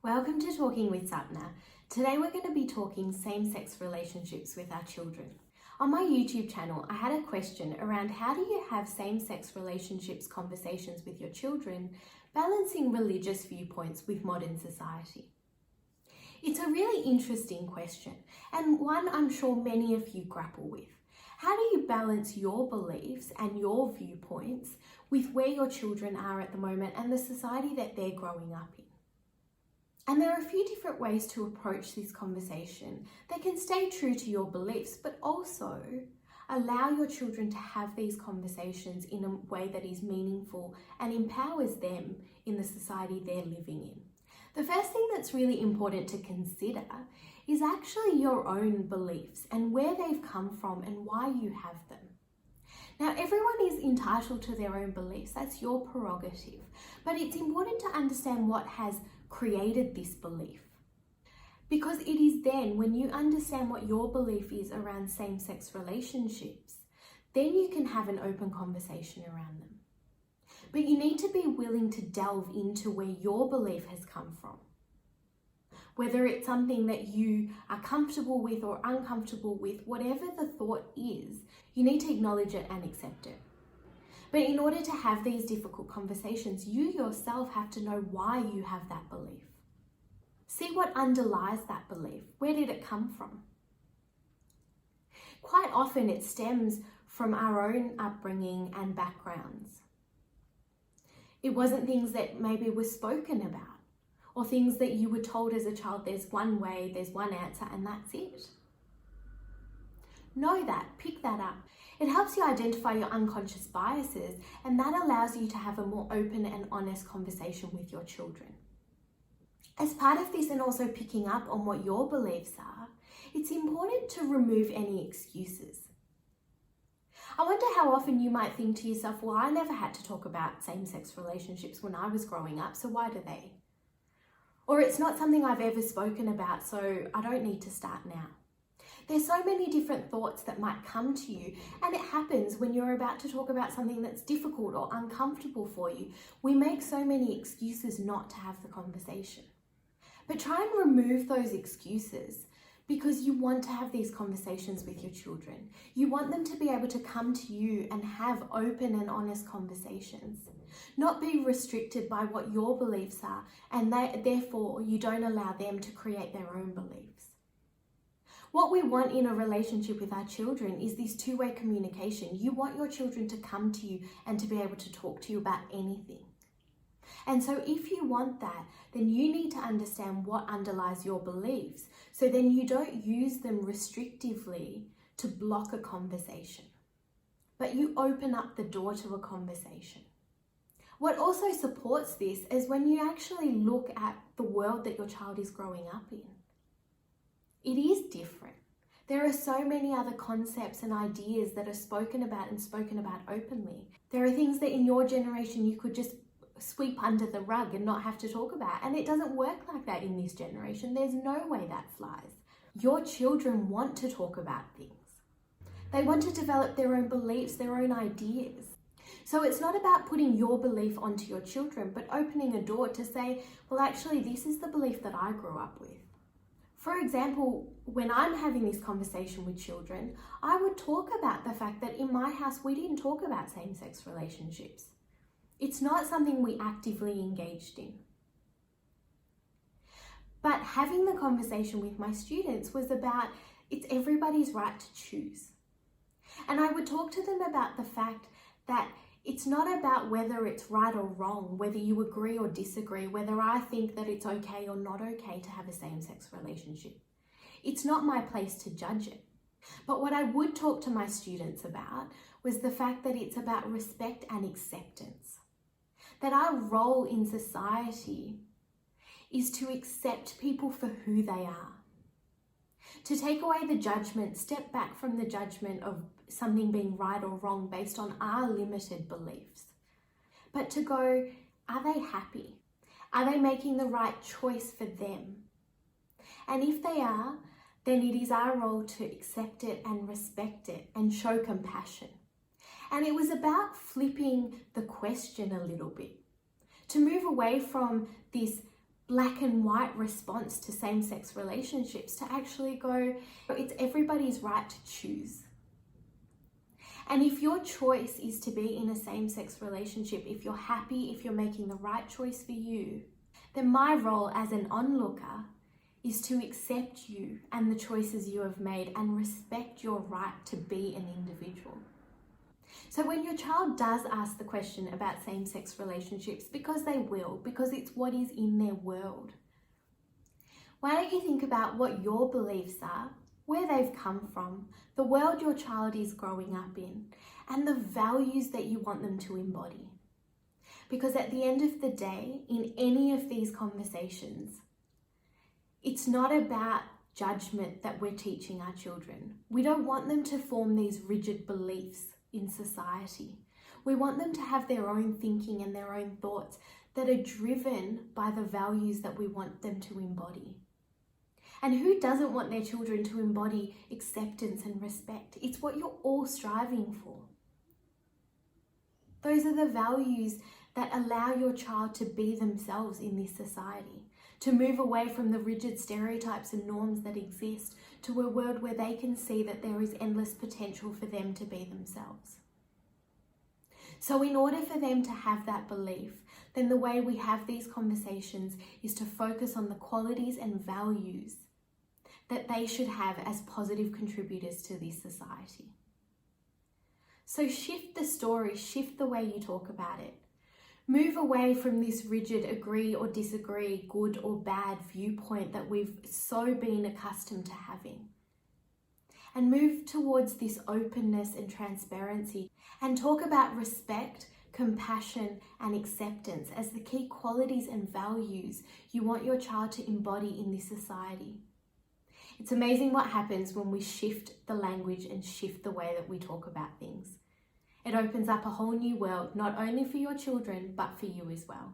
Welcome to Talking with Sapna. Today we're going to be talking same-sex relationships with our children. On my YouTube channel, I had a question around how do you have same-sex relationships conversations with your children, balancing religious viewpoints with modern society. It's a really interesting question and one I'm sure many of you grapple with. How do you balance your beliefs and your viewpoints with where your children are at the moment and the society that they're growing up in? And there are a few different ways to approach this conversation that can stay true to your beliefs, but also allow your children to have these conversations in a way that is meaningful and empowers them in the society they're living in. The first thing that's really important to consider is actually your own beliefs and where they've come from and why you have them. Now, everyone is entitled to their own beliefs, that's your prerogative, but it's important to understand what has created this belief. Because it is then when you understand what your belief is around same-sex relationships, then you can have an open conversation around them. But you need to be willing to delve into where your belief has come from. Whether it's something that you are comfortable with or uncomfortable with, whatever the thought is, you need to acknowledge it and accept it. But in order to have these difficult conversations, you yourself have to know why you have that belief. See what underlies that belief. Where did it come from? Quite often it stems from our own upbringing and backgrounds. It wasn't things that maybe were spoken about, or things that you were told as a child, there's one way, there's one answer, and that's it. Know that, pick that up. It helps you identify your unconscious biases, and that allows you to have a more open and honest conversation with your children. As part of this, and also picking up on what your beliefs are, it's important to remove any excuses. I wonder how often you might think to yourself, well, I never had to talk about same-sex relationships when I was growing up, so why do they? Or it's not something I've ever spoken about, so I don't need to start now. There's so many different thoughts that might come to you, and it happens when you're about to talk about something that's difficult or uncomfortable for you. We make so many excuses not to have the conversation. But try and remove those excuses, because you want to have these conversations with your children. You want them to be able to come to you and have open and honest conversations, not be restricted by what your beliefs are, and therefore you don't allow them to create their own beliefs. What we want in a relationship with our children is this two-way communication. You want your children to come to you and to be able to talk to you about anything. And so if you want that, then you need to understand what underlies your beliefs, so then you don't use them restrictively to block a conversation, but you open up the door to a conversation. What also supports this is when you actually look at the world that your child is growing up in. It is different. There are so many other concepts and ideas that are spoken about and spoken about openly. There are things that in your generation you could just sweep under the rug and not have to talk about. And it doesn't work like that in this generation. There's no way that flies. Your children want to talk about things. They want to develop their own beliefs, their own ideas. So it's not about putting your belief onto your children, but opening a door to say, well, actually, this is the belief that I grew up with. For example, when I'm having this conversation with children, I would talk about the fact that in my house, we didn't talk about same-sex relationships. It's not something we actively engaged in. But having the conversation with my students was about, it's everybody's right to choose. And I would talk to them about the fact that it's not about whether it's right or wrong, whether you agree or disagree, whether I think that it's okay or not okay to have a same-sex relationship. It's not my place to judge it. But what I would talk to my students about was the fact that it's about respect and acceptance. That our role in society is to accept people for who they are. To take away the judgment, step back from the judgment of something being right or wrong based on our limited beliefs. But to go, are they happy? Are they making the right choice for them? And if they are, then it is our role to accept it and respect it and show compassion. And it was about flipping the question a little bit, to move away from this black and white response to same-sex relationships to actually go, it's everybody's right to choose. And if your choice is to be in a same-sex relationship, if you're happy, if you're making the right choice for you, then my role as an onlooker is to accept you and the choices you have made and respect your right to be an individual. So when your child does ask the question about same-sex relationships, because they will, because it's what is in their world, why don't you think about what your beliefs are, where they've come from, the world your child is growing up in, and the values that you want them to embody. Because at the end of the day, in any of these conversations, it's not about judgment that we're teaching our children. We don't want them to form these rigid beliefs in society. We want them to have their own thinking and their own thoughts that are driven by the values that we want them to embody. And who doesn't want their children to embody acceptance and respect? It's what you're all striving for. Those are the values that allow your child to be themselves in this society, to move away from the rigid stereotypes and norms that exist to a world where they can see that there is endless potential for them to be themselves. So in order for them to have that belief, then the way we have these conversations is to focus on the qualities and values that they should have as positive contributors to this society. So shift the story, shift the way you talk about it. Move away from this rigid agree or disagree, good or bad viewpoint that we've so been accustomed to having. And move towards this openness and transparency and talk about respect, compassion, and acceptance as the key qualities and values you want your child to embody in this society. It's amazing what happens when we shift the language and shift the way that we talk about things. It opens up a whole new world, not only for your children, but for you as well.